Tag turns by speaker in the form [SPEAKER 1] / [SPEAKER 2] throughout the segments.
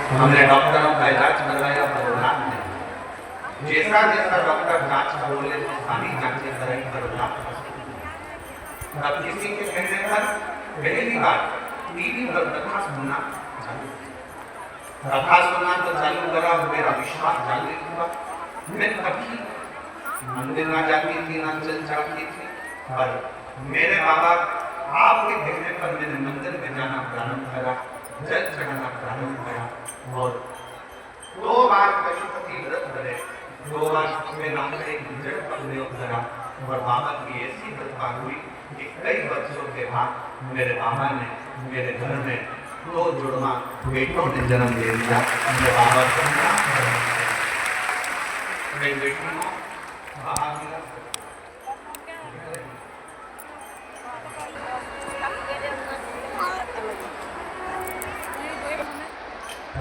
[SPEAKER 1] हमने डॉक्टरों का इलाज करवाया पर लाभ नहीं। जैसा जैसा डॉक्टर जांच बोले तो सारी जांचें कराई पर लाभ नहीं। अब किसी के कहने पर पहली बार टीवी पर कथा सुनना चालू, कथा सुनना तो चालू करा, मेरा विश्वास जागृत हुआ। मैं कभी मंदिर ना जाती थी, ना चल जाती थी, पर मेरे बाबा आपके कहने पर मैंने मंदिर में जाना प्रारंभ करा, जल चढ़ाना प्रारंभ करा और 2 बार पशुपति व्रत करे, 2 बार उसमें रामचंद्र की जड़ का प्रयोग करा और बाबा की ऐसी कृपा हुई कि कई वर्षों के बाद मेरे बाबा ने मेरे घर में 2 जुड़वा बेटों ने जन्म ले लिया। मेरे बाबा को मेरी बेटी को बाबा मिला।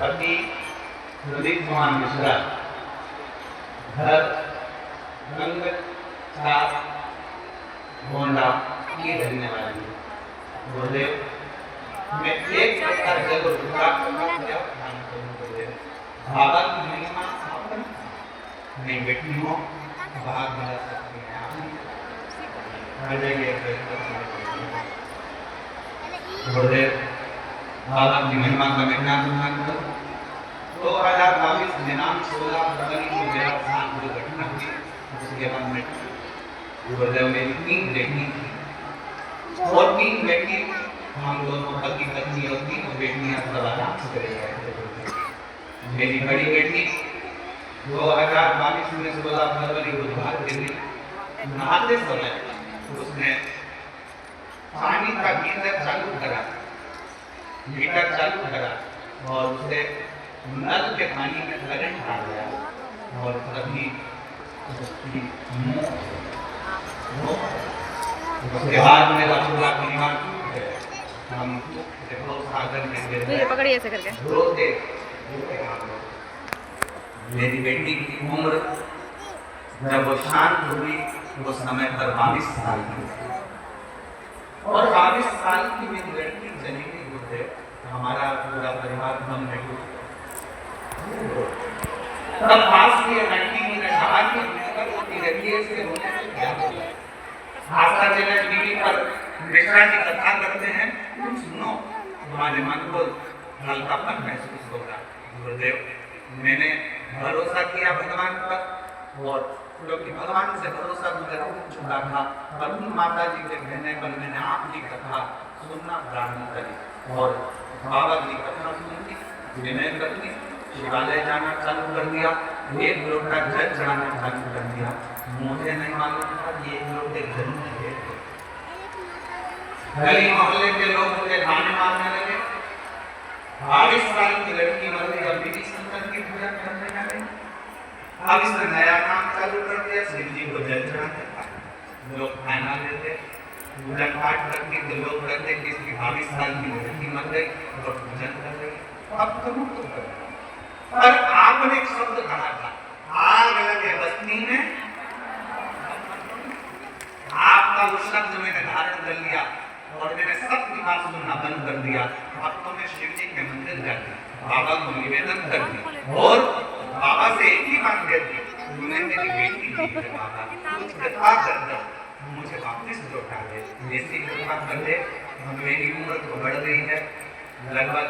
[SPEAKER 1] अभी प्रदीप कुमार मिश्रा घर रंग छाप गोंडा की रहने वाली बोले मैं एक प्रकार जरूर बाबा की महिमा नहीं बेटी हो भाग मिला सकती है बोले बाबा की महिमा का मैं क्या करूँ। 2022 दिनांक 16 फरवरी को मेरा साथ दुर्घटना हुई, उसके बाद में गुरुदेव ने 3 बेटी थी और 3 बेटी हम दोनों पति पत्नी और 3 बेटियां सब आराम से रह रहे थे। मेरी बड़ी बेटी 2022 में 16 फरवरी बुधवार के दिन नहाते समय उसने पानी का हीटर चालू करा और उसे नल के पानी में करंट आ गया और तभी उसके बाद मेरा पूरा परिवार हम सागर में गिर
[SPEAKER 2] पकड़िए ऐसे करके
[SPEAKER 1] रोते। मेरी बेटी की उम्र जब वो शांत हुई वो समय पर 22 साल की और 22 साल की मेरी लड़की जनी नहीं होते, हमारा पूरा परिवार हम नहीं। तब पास की लड़की ने कहा कि लड़की से रोने से क्या होगा। आस्था जगह टीवी पर मिश्रा जी कथा करते हैं, तुम सुनो, तुम्हारे मन को हल्कापन महसूस होगा। गुरुदेव मैंने भरोसा किया भगवान पर और क्योंकि भगवान से भरोसा मुझे टूट चुका था, पर उन माता जी के कहने पर मैंने आपकी कथा सुनना प्रारंभ करी और बाबा की कथा सुनी, विनय करनी, शिवालय जाना चालू कर दिया, 1 लोटा जल चढ़ाना चालू कर दिया। मुझे नहीं मालूम था ये 1 लोटे जल में थे। गली मोहल्ले के लोग मुझे खाने मारने लगे। 22 साल की लड़की मर गई, अभी भी शंकर की पूजा करने लगे। अब इसने नया काम चालू कर दिया, शिव जी को जल चढ़ाते हैं, लोग खाना देते, पूजा पाठ करके तो लोग कहते कि इसकी 22 साल की लड़की मर गई और पूजन कर रही। अब तो मुक्त कर, पर आपने एक शब्द कहा था, आग लगे बस्ती में, आपका वो शब्द मैंने धारण कर लिया और मैंने सबकी बात सुनना बंद कर दिया। अब तो मैं शिव जी के मंदिर जाती, बाबा को निवेदन करती और बाबा से एक ही बात कहती, तूने मेरी बेटी दी है बाबा, कुछ कृपा कर दो, मुझे वापस लौटा दे, ऐसी कृपा कर दे। मेरी उम्र तो बढ़ गई है, लगभग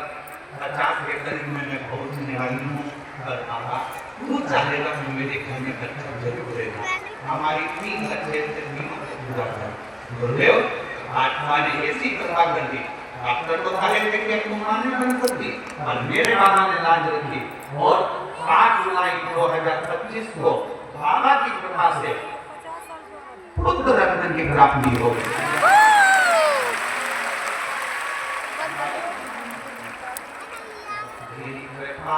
[SPEAKER 1] 50 के करीब में पहुंचने वाली हूँ, पर बाबा तू चाहेगा तो मेरे घर में बच्चा जरूर देगा। हमारी 3 बच्चे थे, तीनों को पूरा कर। गुरुदेव आत्मा ने ऐसी कृपा कर दी, डॉक्टर को कहे थे कि तुम माने बन सकती, और मेरे बाबा ने लाज रखी और 7 जुलाई 2025 को बाबा की कृपा से पुत्र रत्न की प्राप्ति हो गई। कृपा